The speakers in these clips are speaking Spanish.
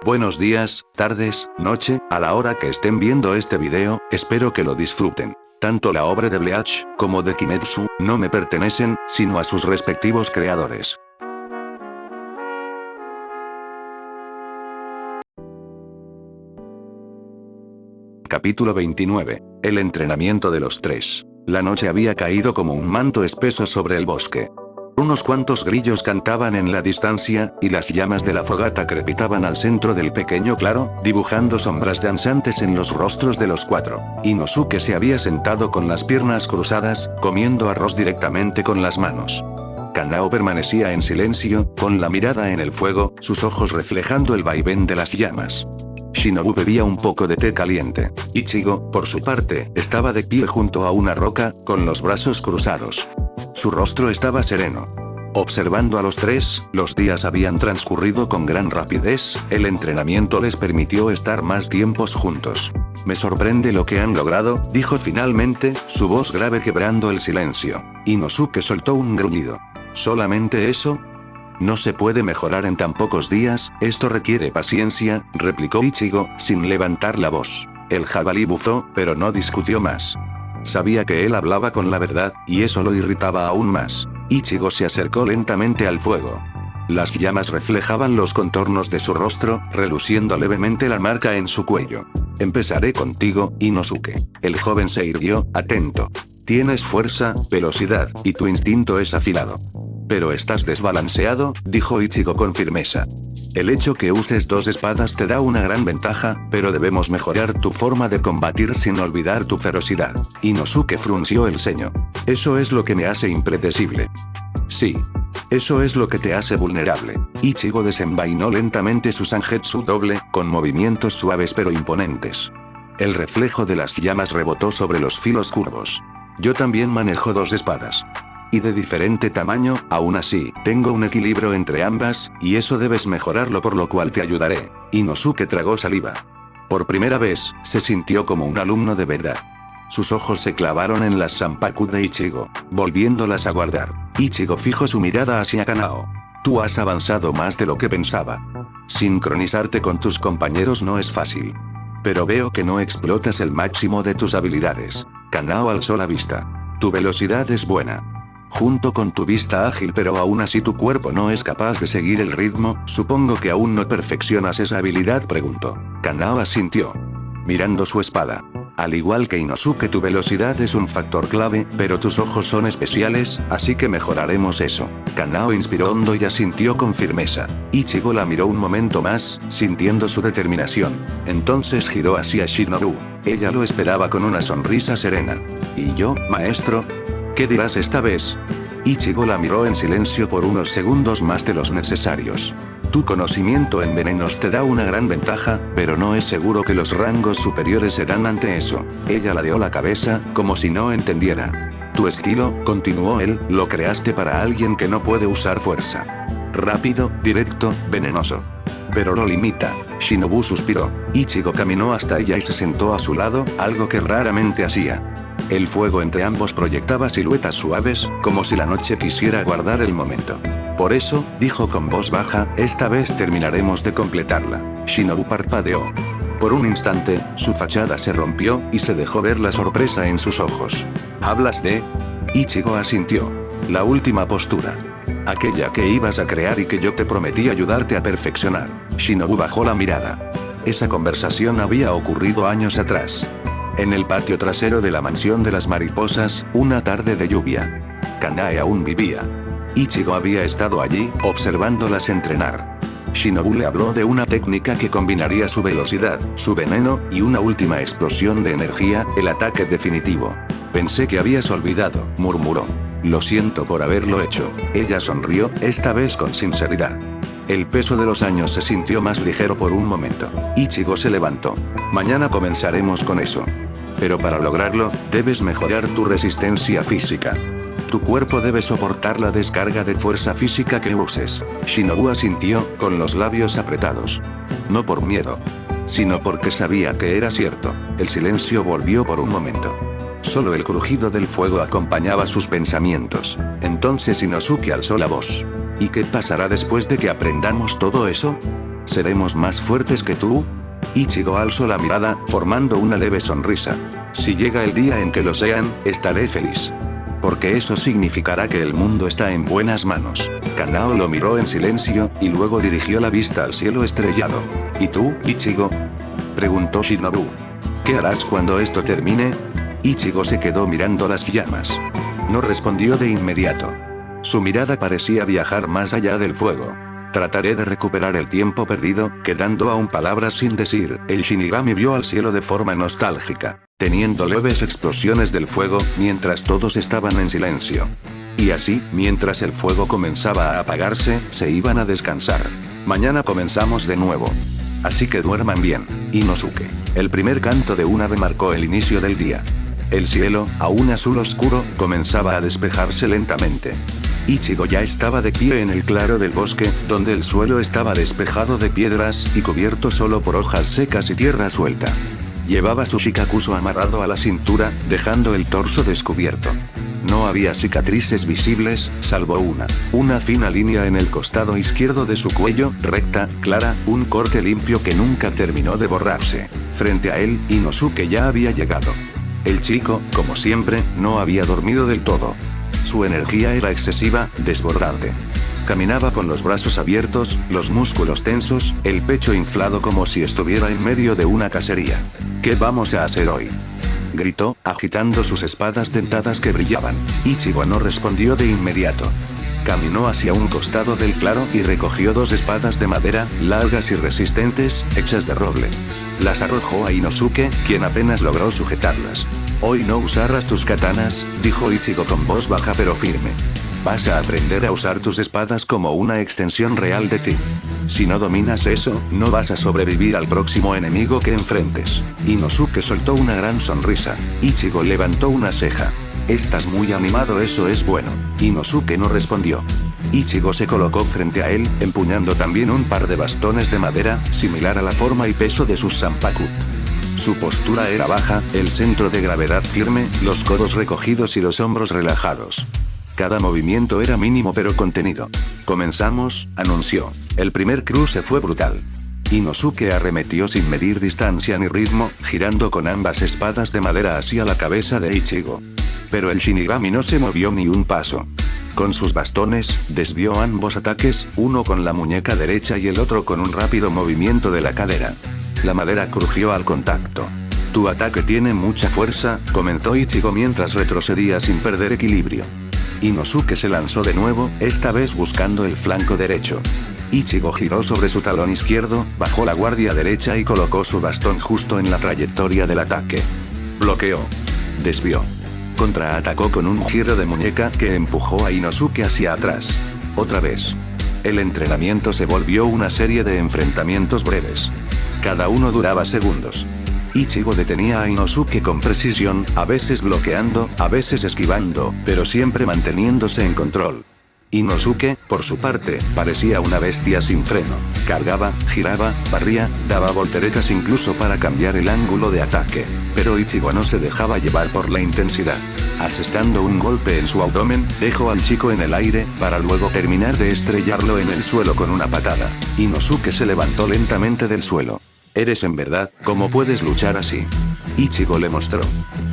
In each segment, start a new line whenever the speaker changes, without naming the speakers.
Buenos días, tardes, noche, a la hora que estén viendo este video, espero que lo disfruten. Tanto la obra de Bleach, como de Kimetsu, no me pertenecen, sino a sus respectivos creadores. Capítulo 29. El entrenamiento de los tres. La noche había caído como un manto espeso sobre el bosque. Unos cuantos grillos cantaban en la distancia, y las llamas de la fogata crepitaban al centro del pequeño claro, dibujando sombras danzantes en los rostros de los cuatro. Inosuke se había sentado con las piernas cruzadas, comiendo arroz directamente con las manos. Kanao permanecía en silencio, con la mirada en el fuego, sus ojos reflejando el vaivén de las llamas. Shinobu bebía un poco de té caliente. Ichigo, por su parte, estaba de pie junto a una roca, con los brazos cruzados. Su rostro estaba sereno. Observando a los tres, los días habían transcurrido con gran rapidez, el entrenamiento les permitió estar más tiempos juntos. Me sorprende lo que han logrado, dijo finalmente, su voz grave quebrando el silencio. Inosuke soltó un gruñido. ¿Solamente eso? No se puede mejorar en tan pocos días, esto requiere paciencia, replicó Ichigo, sin levantar la voz. El jabalí bufó, pero no discutió más. Sabía que él hablaba con la verdad, y eso lo irritaba aún más. Ichigo se acercó lentamente al fuego. Las llamas reflejaban los contornos de su rostro, reluciendo levemente la marca en su cuello. Empezaré contigo, Inosuke. El joven se irguió, atento. Tienes fuerza, velocidad, y tu instinto es afilado. Pero estás desbalanceado, dijo Ichigo con firmeza. El hecho que uses dos espadas te da una gran ventaja, pero debemos mejorar tu forma de combatir sin olvidar tu ferocidad. Inosuke frunció el ceño. Eso es lo que me hace impredecible. Sí. Eso es lo que te hace vulnerable. Ichigo desenvainó lentamente su Zangetsu doble, con movimientos suaves pero imponentes. El reflejo de las llamas rebotó sobre los filos curvos. Yo también manejo dos espadas. Y de diferente tamaño, aún así, tengo un equilibrio entre ambas, y eso debes mejorarlo, por lo cual te ayudaré. Inosuke tragó saliva. Por primera vez, se sintió como un alumno de verdad. Sus ojos se clavaron en las zanpaku de Ichigo, volviéndolas a guardar. Ichigo fijó su mirada hacia Kanao. Tú has avanzado más de lo que pensaba. Sincronizarte con tus compañeros no es fácil. Pero veo que no explotas el máximo de tus habilidades. Kanao alzó la vista. Tu velocidad es buena. Junto con tu vista ágil, pero aún así tu cuerpo no es capaz de seguir el ritmo, supongo que aún no perfeccionas esa habilidad, preguntó. Kanao asintió. Mirando su espada. Al igual que Inosuke, tu velocidad es un factor clave, pero tus ojos son especiales, así que mejoraremos eso. Kanao inspiró hondo y asintió con firmeza. Ichigo la miró un momento más, sintiendo su determinación. Entonces giró hacia Shinobu. Ella lo esperaba con una sonrisa serena. ¿Y yo, maestro? ¿Qué dirás esta vez? Ichigo la miró en silencio por unos segundos más de los necesarios. Tu conocimiento en venenos te da una gran ventaja, pero no es seguro que los rangos superiores se dan ante eso. Ella ladeó la cabeza, como si no entendiera. Tu estilo, continuó él, lo creaste para alguien que no puede usar fuerza. Rápido, directo, venenoso. Pero lo limita. Shinobu suspiró. Ichigo caminó hasta ella y se sentó a su lado, algo que raramente hacía. El fuego entre ambos proyectaba siluetas suaves, como si la noche quisiera guardar el momento. Por eso, dijo con voz baja, esta vez terminaremos de completarla. Shinobu parpadeó. Por un instante, su fachada se rompió, y se dejó ver la sorpresa en sus ojos. ¿Hablas de? Ichigo asintió. La última postura. Aquella que ibas a crear y que yo te prometí ayudarte a perfeccionar. Shinobu bajó la mirada. Esa conversación había ocurrido años atrás. En el patio trasero de la mansión de las mariposas, una tarde de lluvia. Kanae aún vivía. Ichigo había estado allí, observándolas entrenar. Shinobu le habló de una técnica que combinaría su velocidad, su veneno, y una última explosión de energía, el ataque definitivo. Pensé que habías olvidado, murmuró. Lo siento por haberlo hecho. Ella sonrió, esta vez con sinceridad. El peso de los años se sintió más ligero por un momento. Ichigo se levantó. Mañana comenzaremos con eso. Pero para lograrlo, debes mejorar tu resistencia física. Tu cuerpo debe soportar la descarga de fuerza física que uses. Shinobu asintió, con los labios apretados. No por miedo, sino porque sabía que era cierto. El silencio volvió por un momento. Solo el crujido del fuego acompañaba sus pensamientos. Entonces Inosuke alzó la voz. ¿Y qué pasará después de que aprendamos todo eso? ¿Seremos más fuertes que tú? Ichigo alzó la mirada, formando una leve sonrisa. Si llega el día en que lo sean, estaré feliz. Porque eso significará que el mundo está en buenas manos. Kanao lo miró en silencio, y luego dirigió la vista al cielo estrellado. ¿Y tú, Ichigo?, preguntó Shinobu. ¿Qué harás cuando esto termine? Ichigo se quedó mirando las llamas. No respondió de inmediato. Su mirada parecía viajar más allá del fuego. Trataré de recuperar el tiempo perdido, quedando aún palabras sin decir. El Shinigami vio al cielo de forma nostálgica, teniendo leves explosiones del fuego, mientras todos estaban en silencio. Y así, mientras el fuego comenzaba a apagarse, se iban a descansar. Mañana comenzamos de nuevo. Así que duerman bien. Inosuke. El primer canto de un ave marcó el inicio del día. El cielo, aún azul oscuro, comenzaba a despejarse lentamente. Ichigo ya estaba de pie en el claro del bosque, donde el suelo estaba despejado de piedras, y cubierto solo por hojas secas y tierra suelta. Llevaba su shikakuso amarrado a la cintura, dejando el torso descubierto. No había cicatrices visibles, salvo una fina línea en el costado izquierdo de su cuello, recta, clara, un corte limpio que nunca terminó de borrarse. Frente a él, Inosuke ya había llegado. El chico, como siempre, no había dormido del todo. Su energía era excesiva, desbordante. Caminaba con los brazos abiertos, los músculos tensos, el pecho inflado como si estuviera en medio de una cacería. ¿Qué vamos a hacer hoy?, gritó, agitando sus espadas dentadas que brillaban. Ichigo no respondió de inmediato. Caminó hacia un costado del claro y recogió 2 espadas de madera, largas y resistentes, hechas de roble. Las arrojó a Inosuke, quien apenas logró sujetarlas. Hoy no usarás tus katanas, dijo Ichigo con voz baja pero firme. Vas a aprender a usar tus espadas como una extensión real de ti. Si no dominas eso, no vas a sobrevivir al próximo enemigo que enfrentes. Inosuke soltó una gran sonrisa. Ichigo levantó una ceja. Estás muy animado, eso es bueno. Inosuke no respondió. Ichigo se colocó frente a él, empuñando también un par de bastones de madera, similar a la forma y peso de sus zanpakuto. Su postura era baja, el centro de gravedad firme, los codos recogidos y los hombros relajados. Cada movimiento era mínimo pero contenido. Comenzamos, anunció. El primer cruce fue brutal. Inosuke arremetió sin medir distancia ni ritmo, girando con ambas espadas de madera hacia la cabeza de Ichigo. Pero el Shinigami no se movió ni un paso. Con sus bastones, desvió ambos ataques, uno con la muñeca derecha y el otro con un rápido movimiento de la cadera. La madera crujió al contacto. Tu ataque tiene mucha fuerza, comentó Ichigo mientras retrocedía sin perder equilibrio. Inosuke se lanzó de nuevo, esta vez buscando el flanco derecho. Ichigo giró sobre su talón izquierdo, bajó la guardia derecha y colocó su bastón justo en la trayectoria del ataque. Bloqueó. Desvió. Contraatacó con un giro de muñeca que empujó a Inosuke hacia atrás. Otra vez. El entrenamiento se volvió una serie de enfrentamientos breves. Cada uno duraba segundos. Ichigo detenía a Inosuke con precisión, a veces bloqueando, a veces esquivando, pero siempre manteniéndose en control. Inosuke, por su parte, parecía una bestia sin freno. Cargaba, giraba, barría, daba volteretas incluso para cambiar el ángulo de ataque. Pero Ichigo no se dejaba llevar por la intensidad. Asestando un golpe en su abdomen, dejó al chico en el aire, para luego terminar de estrellarlo en el suelo con una patada. Inosuke se levantó lentamente del suelo. Eres en verdad, ¿cómo puedes luchar así? Ichigo le mostró.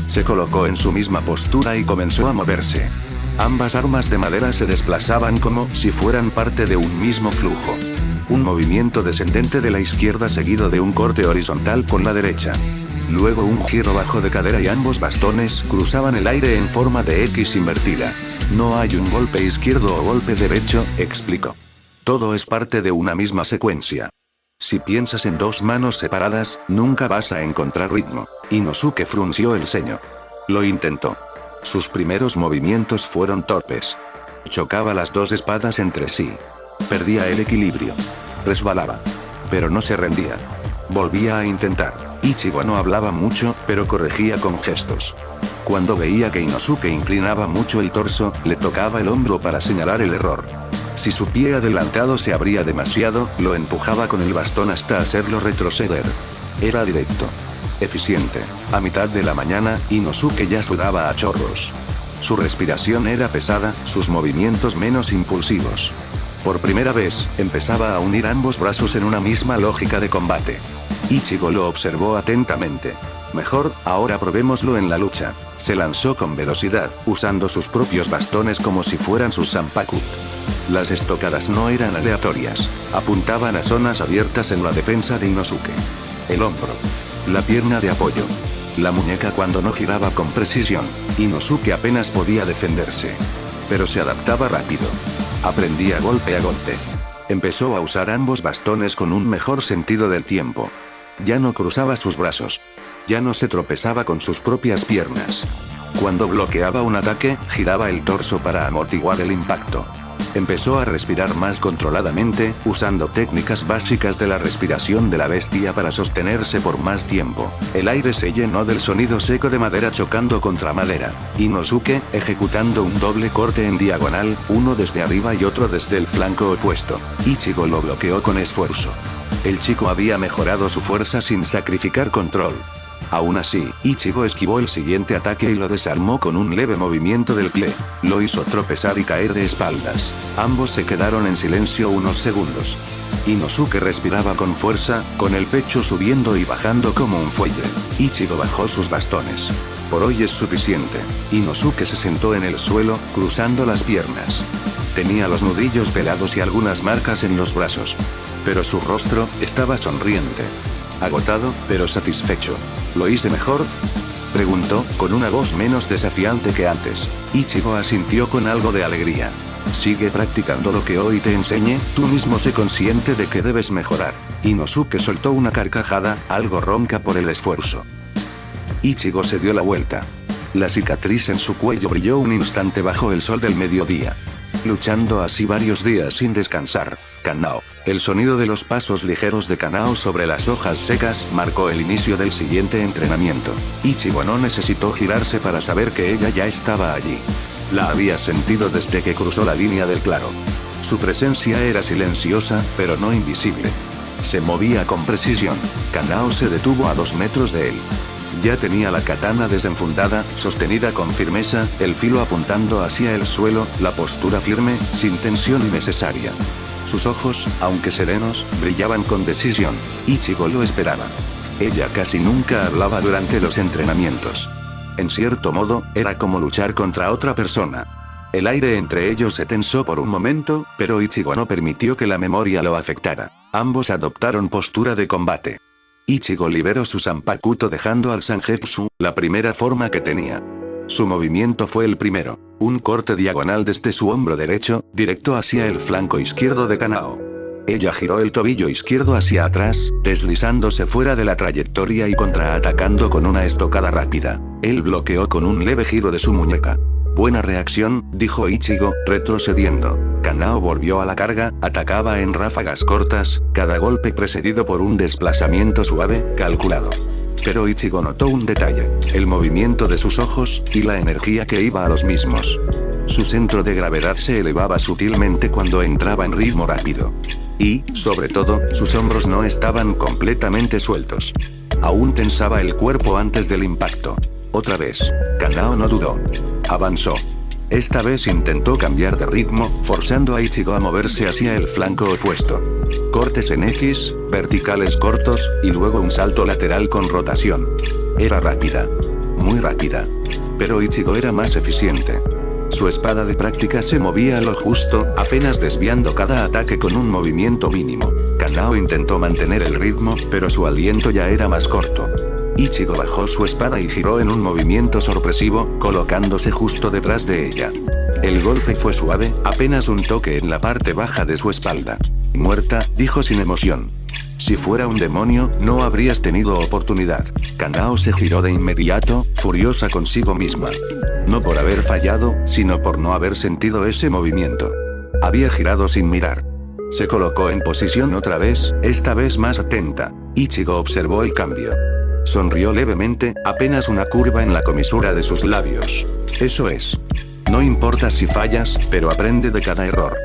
Se colocó en su misma postura y comenzó a moverse. Ambas armas de madera se desplazaban como si fueran parte de un mismo flujo. Un movimiento descendente de la izquierda seguido de un corte horizontal con la derecha. Luego un giro bajo de cadera y ambos bastones cruzaban el aire en forma de X invertida. No hay un golpe izquierdo o golpe derecho, explicó. Todo es parte de una misma secuencia. Si piensas en 2 manos separadas, nunca vas a encontrar ritmo. Inosuke frunció el ceño. Lo intentó. Sus primeros movimientos fueron torpes. Chocaba las 2 espadas entre sí. Perdía el equilibrio. Resbalaba. Pero no se rendía. Volvía a intentar. Ichigo no hablaba mucho, pero corregía con gestos. Cuando veía que Inosuke inclinaba mucho el torso, le tocaba el hombro para señalar el error. Si su pie adelantado se abría demasiado, lo empujaba con el bastón hasta hacerlo retroceder. Era directo. Eficiente. A mitad de la mañana, Inosuke ya sudaba a chorros. Su respiración era pesada, sus movimientos menos impulsivos. Por primera vez, empezaba a unir ambos brazos en una misma lógica de combate. Ichigo lo observó atentamente. Mejor, ahora probémoslo en la lucha. Se lanzó con velocidad, usando sus propios bastones como si fueran sus zanpaku. Las estocadas no eran aleatorias, apuntaban a zonas abiertas en la defensa de Inosuke. El hombro. La pierna de apoyo. La muñeca cuando no giraba con precisión. Inosuke apenas podía defenderse. Pero se adaptaba rápido. Aprendía golpe a golpe. Empezó a usar ambos bastones con un mejor sentido del tiempo. Ya no cruzaba sus brazos. Ya no se tropezaba con sus propias piernas. Cuando bloqueaba un ataque, giraba el torso para amortiguar el impacto. Empezó a respirar más controladamente, usando técnicas básicas de la respiración de la bestia para sostenerse por más tiempo. El aire se llenó del sonido seco de madera chocando contra madera. Inosuke, ejecutando un doble corte en diagonal, uno desde arriba y otro desde el flanco opuesto. Ichigo lo bloqueó con esfuerzo. El chico había mejorado su fuerza sin sacrificar control. Aún así, Ichigo esquivó el siguiente ataque y lo desarmó con un leve movimiento del pie. Lo hizo tropezar y caer de espaldas. Ambos se quedaron en silencio unos segundos. Inosuke respiraba con fuerza, con el pecho subiendo y bajando como un fuelle. Ichigo bajó sus bastones. Por hoy es suficiente. Inosuke se sentó en el suelo, cruzando las piernas. Tenía los nudillos pelados y algunas marcas en los brazos. Pero su rostro estaba sonriente. Agotado, pero satisfecho. ¿Lo hice mejor?, preguntó, con una voz menos desafiante que antes. Ichigo asintió con algo de alegría. Sigue practicando lo que hoy te enseñe, tú mismo sé consciente de que debes mejorar. Inosuke soltó una carcajada, algo ronca por el esfuerzo. Ichigo se dio la vuelta. La cicatriz en su cuello brilló un instante bajo el sol del mediodía. Luchando así varios días sin descansar. Kanao. El sonido de los pasos ligeros de Kanao sobre las hojas secas marcó el inicio del siguiente entrenamiento. Ichigo no necesitó girarse para saber que ella ya estaba allí. La había sentido desde que cruzó la línea del claro. Su presencia era silenciosa, pero no invisible. Se movía con precisión. Kanao se detuvo a 2 metros de él. Ya tenía la katana desenfundada, sostenida con firmeza, el filo apuntando hacia el suelo, la postura firme, sin tensión innecesaria. Sus ojos, aunque serenos, brillaban con decisión. Ichigo lo esperaba. Ella casi nunca hablaba durante los entrenamientos. En cierto modo, era como luchar contra otra persona. El aire entre ellos se tensó por un momento, pero Ichigo no permitió que la memoria lo afectara. Ambos adoptaron postura de combate. Ichigo liberó su zanpakuto dejando al Zangetsu, la primera forma que tenía. Su movimiento fue el primero. Un corte diagonal desde su hombro derecho, directo hacia el flanco izquierdo de Kanao. Ella giró el tobillo izquierdo hacia atrás, deslizándose fuera de la trayectoria y contraatacando con una estocada rápida. Él bloqueó con un leve giro de su muñeca. Buena reacción, dijo Ichigo, retrocediendo. Kanao volvió a la carga, atacaba en ráfagas cortas, cada golpe precedido por un desplazamiento suave, calculado. Pero Ichigo notó un detalle, el movimiento de sus ojos, y la energía que iba a los mismos. Su centro de gravedad se elevaba sutilmente cuando entraba en ritmo rápido. Y, sobre todo, sus hombros no estaban completamente sueltos. Aún tensaba el cuerpo antes del impacto. Otra vez. Kanao no dudó. Avanzó. Esta vez intentó cambiar de ritmo, forzando a Ichigo a moverse hacia el flanco opuesto. Cortes en X, verticales cortos, y luego un salto lateral con rotación. Era rápida. Muy rápida. Pero Ichigo era más eficiente. Su espada de práctica se movía a lo justo, apenas desviando cada ataque con un movimiento mínimo. Kanao intentó mantener el ritmo, pero su aliento ya era más corto. Ichigo bajó su espada y giró en un movimiento sorpresivo, colocándose justo detrás de ella. El golpe fue suave, apenas un toque en la parte baja de su espalda. Muerta, dijo sin emoción. Si fuera un demonio, no habrías tenido oportunidad. Kanao se giró de inmediato, furiosa consigo misma. No por haber fallado, sino por no haber sentido ese movimiento. Había girado sin mirar. Se colocó en posición otra vez, esta vez más atenta. Ichigo observó el cambio. Sonrió levemente, apenas una curva en la comisura de sus labios. Eso es. No importa si fallas, pero aprende de cada error.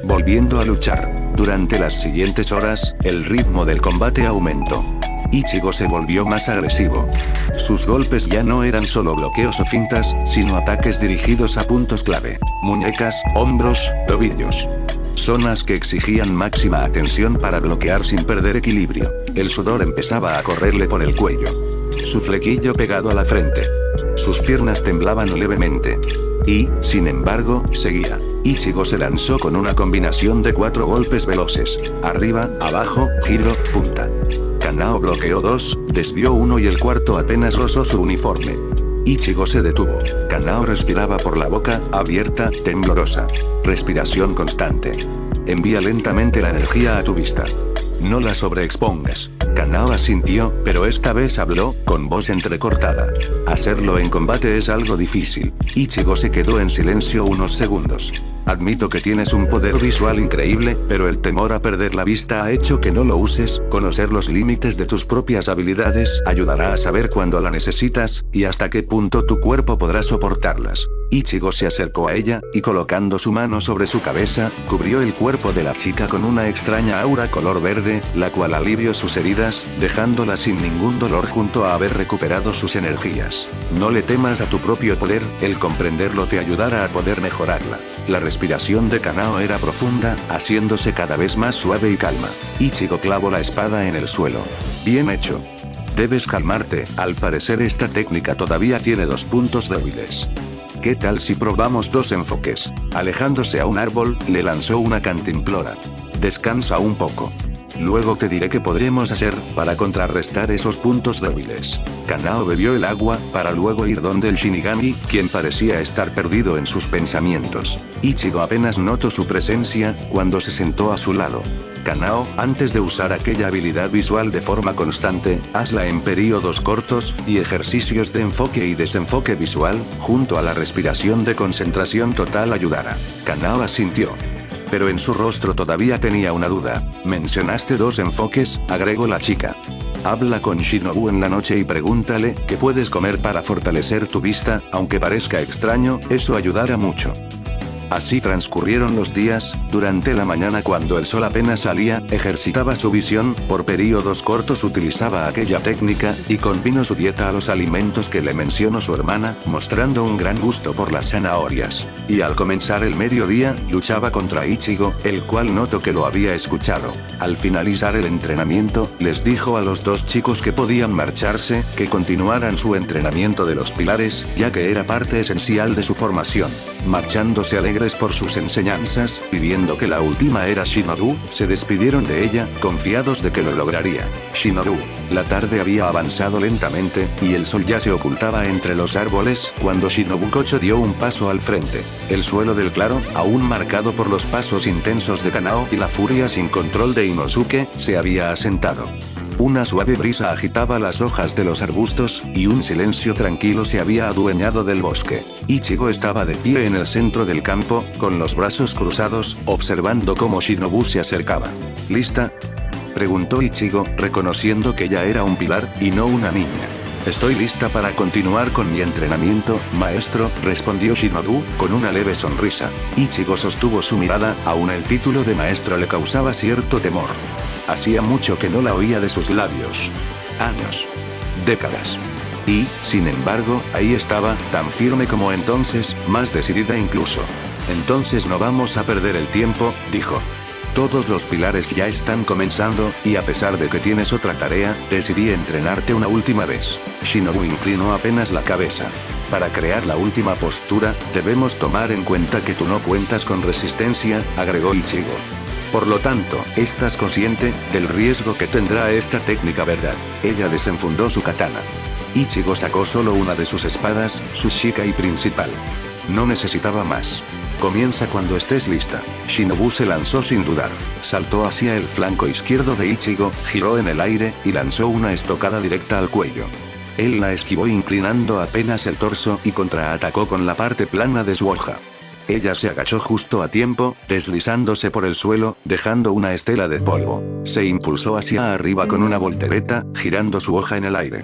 Volviendo a luchar. Durante las siguientes horas, el ritmo del combate aumentó. Ichigo se volvió más agresivo. Sus golpes ya no eran solo bloqueos o fintas, sino ataques dirigidos a puntos clave. Muñecas, hombros, tobillos. zonas que exigían máxima atención para bloquear sin perder equilibrio. El sudor empezaba a correrle por el cuello. Su flequillo pegado a la frente. Sus piernas temblaban levemente. Y, sin embargo, seguía. Ichigo se lanzó con una combinación de 4 golpes veloces. Arriba, abajo, giro, punta. Kanao bloqueó 2, desvió 1 y el cuarto apenas rozó su uniforme. Ichigo se detuvo. Kanao respiraba por la boca, abierta, temblorosa. Respiración constante. Envía lentamente la energía a tu vista. No la sobreexpongas. Kanao asintió, pero esta vez habló, con voz entrecortada. Hacerlo en combate es algo difícil. Ichigo se quedó en silencio unos segundos. Admito que tienes un poder visual increíble, pero el temor a perder la vista ha hecho que no lo uses. Conocer los límites de tus propias habilidades ayudará a saber cuándo la necesitas, y hasta qué punto tu cuerpo podrá soportarlas. Ichigo se acercó a ella, y colocando su mano sobre su cabeza, cubrió el cuerpo de la chica con una extraña aura color verde, la cual alivió sus heridas, dejándola sin ningún dolor junto a haber recuperado sus energías. No le temas a tu propio poder, el comprenderlo te ayudará a poder mejorarla. La respiración de Kanao era profunda, haciéndose cada vez más suave y calma. Ichigo clavó la espada en el suelo. Bien hecho. Debes calmarte, al parecer esta técnica todavía tiene 2 puntos débiles. ¿Qué tal si probamos 2 enfoques? Alejándose a un árbol, le lanzó una cantimplora. Descansa un poco. Luego te diré qué podremos hacer, para contrarrestar esos puntos débiles. Kanao bebió el agua, para luego ir donde el Shinigami, quien parecía estar perdido en sus pensamientos. Ichigo apenas notó su presencia, cuando se sentó a su lado. Kanao, antes de usar aquella habilidad visual de forma constante, hazla en períodos cortos, y ejercicios de enfoque y desenfoque visual, junto a la respiración de concentración total ayudará. Kanao asintió. Pero en su rostro todavía tenía una duda. ¿Mencionaste 2 enfoques?, agregó la chica. Habla con Shinobu en la noche y pregúntale qué puedes comer para fortalecer tu vista, aunque parezca extraño, eso ayudará mucho. Así transcurrieron los días. Durante la mañana, cuando el sol apenas salía, ejercitaba su visión, por períodos cortos utilizaba aquella técnica, y combinó su dieta a los alimentos que le mencionó su hermana, mostrando un gran gusto por las zanahorias. Y al comenzar el mediodía, luchaba contra Ichigo, el cual notó que lo había escuchado. Al finalizar el entrenamiento, les dijo a los 2 chicos que podían marcharse, que continuaran su entrenamiento de los pilares, ya que era parte esencial de su formación. Marchándose alegres por sus enseñanzas, y viendo que la última era Shinobu, se despidieron de ella, confiados de que lo lograría. Shinobu. La tarde había avanzado lentamente, y el sol ya se ocultaba entre los árboles, cuando Shinobu Kocho dio un paso al frente. El suelo del claro, aún marcado por los pasos intensos de Kanao y la furia sin control de Inosuke, se había asentado. Una suave brisa agitaba las hojas de los arbustos, y un silencio tranquilo se había adueñado del bosque. Ichigo estaba de pie en el centro del campo, con los brazos cruzados, observando cómo Shinobu se acercaba. ¿Lista?, preguntó Ichigo, reconociendo que ya era un pilar, y no una niña. Estoy lista para continuar con mi entrenamiento, maestro, respondió Shinobu, con una leve sonrisa. Ichigo sostuvo su mirada, aún el título de maestro le causaba cierto temor. Hacía mucho que no la oía de sus labios. Años. Décadas. Y, sin embargo, ahí estaba, tan firme como entonces, más decidida incluso. Entonces no vamos a perder el tiempo, dijo. Todos los pilares ya están comenzando, y a pesar de que tienes otra tarea, decidí entrenarte una última vez. Shinobu inclinó apenas la cabeza. Para crear la última postura, debemos tomar en cuenta que tú no cuentas con resistencia, agregó Ichigo. Por lo tanto, estás consciente del riesgo que tendrá esta técnica, ¿verdad? Ella desenfundó su katana. Ichigo sacó solo una de sus espadas, su Shikai principal. No necesitaba más. Comienza cuando estés lista. Shinobu se lanzó sin dudar. Saltó hacia el flanco izquierdo de Ichigo, giró en el aire, y lanzó una estocada directa al cuello. Él la esquivó inclinando apenas el torso y contraatacó con la parte plana de su hoja. Ella se agachó justo a tiempo, deslizándose por el suelo, dejando una estela de polvo. Se impulsó hacia arriba con una voltereta, girando su hoja en el aire.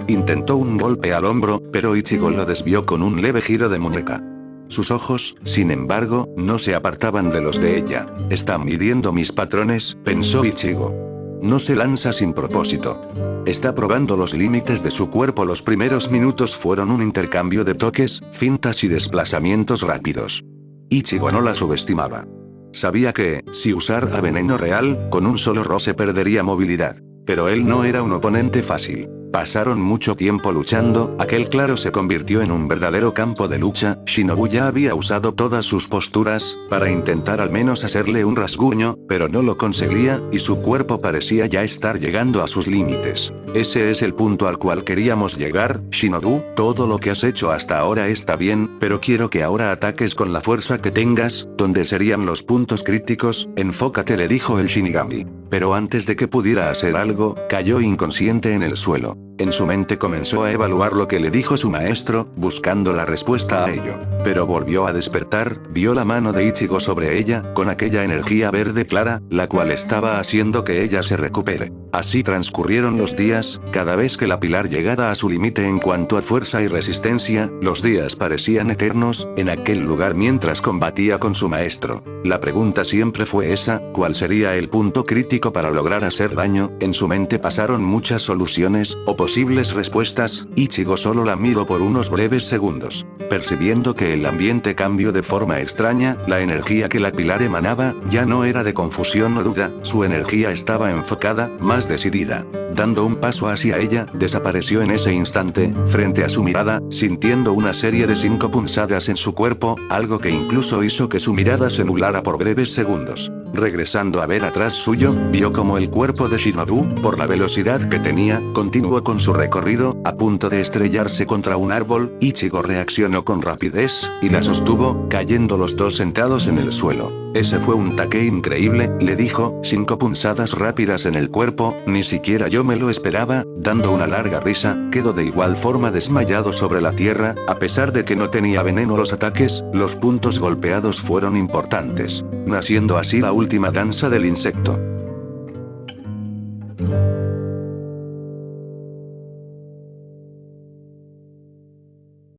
Intentó un golpe al hombro, pero Ichigo lo desvió con un leve giro de muñeca. Sus ojos, sin embargo, no se apartaban de los de ella. Está midiendo mis patrones, pensó Ichigo. No se lanza sin propósito. Está probando los límites de su cuerpo. Los primeros minutos fueron un intercambio de toques, fintas y desplazamientos rápidos. Ichigo no la subestimaba. Sabía que, si usara veneno real, con un solo roce perdería movilidad. Pero él no era un oponente fácil. Pasaron mucho tiempo luchando, aquel claro se convirtió en un verdadero campo de lucha. Shinobu ya había usado todas sus posturas, para intentar al menos hacerle un rasguño, pero no lo conseguía, y su cuerpo parecía ya estar llegando a sus límites. Ese es el punto al cual queríamos llegar, Shinobu, todo lo que has hecho hasta ahora está bien, pero quiero que ahora ataques con la fuerza que tengas. ¿Dónde serían los puntos críticos? Enfócate, le dijo el Shinigami. Pero antes de que pudiera hacer algo, cayó inconsciente en el suelo. En su mente comenzó a evaluar lo que le dijo su maestro, buscando la respuesta a ello. Pero volvió a despertar, vio la mano de Ichigo sobre ella, con aquella energía verde clara, la cual estaba haciendo que ella se recupere. Así transcurrieron los días, cada vez que la pilar llegaba a su límite en cuanto a fuerza y resistencia, los días parecían eternos, en aquel lugar mientras combatía con su maestro. La pregunta siempre fue esa, ¿cuál sería el punto crítico para lograr hacer daño? En su mente pasaron muchas soluciones, o posibles respuestas. Ichigo solo la miró por unos breves segundos. Percibiendo que el ambiente cambió de forma extraña, la energía que la pilar emanaba, ya no era de confusión o duda, su energía estaba enfocada, más decidida. Dando un paso hacia ella, desapareció en ese instante, frente a su mirada, sintiendo una serie de 5 punzadas en su cuerpo, algo que incluso hizo que su mirada se nublara por breves segundos. Regresando a ver atrás suyo, vio como el cuerpo de Shinobu, por la velocidad que tenía, continuó con su recorrido, a punto de estrellarse contra un árbol. Ichigo reaccionó con rapidez, y la sostuvo, cayendo los dos sentados en el suelo. Ese fue un ataque increíble, le dijo, 5 punzadas rápidas en el cuerpo, ni siquiera yo me lo esperaba. Dando una larga risa, quedó de igual forma desmayado sobre la tierra. A pesar de que no tenía veneno, los ataques, los puntos golpeados fueron importantes, naciendo así la última danza del insecto.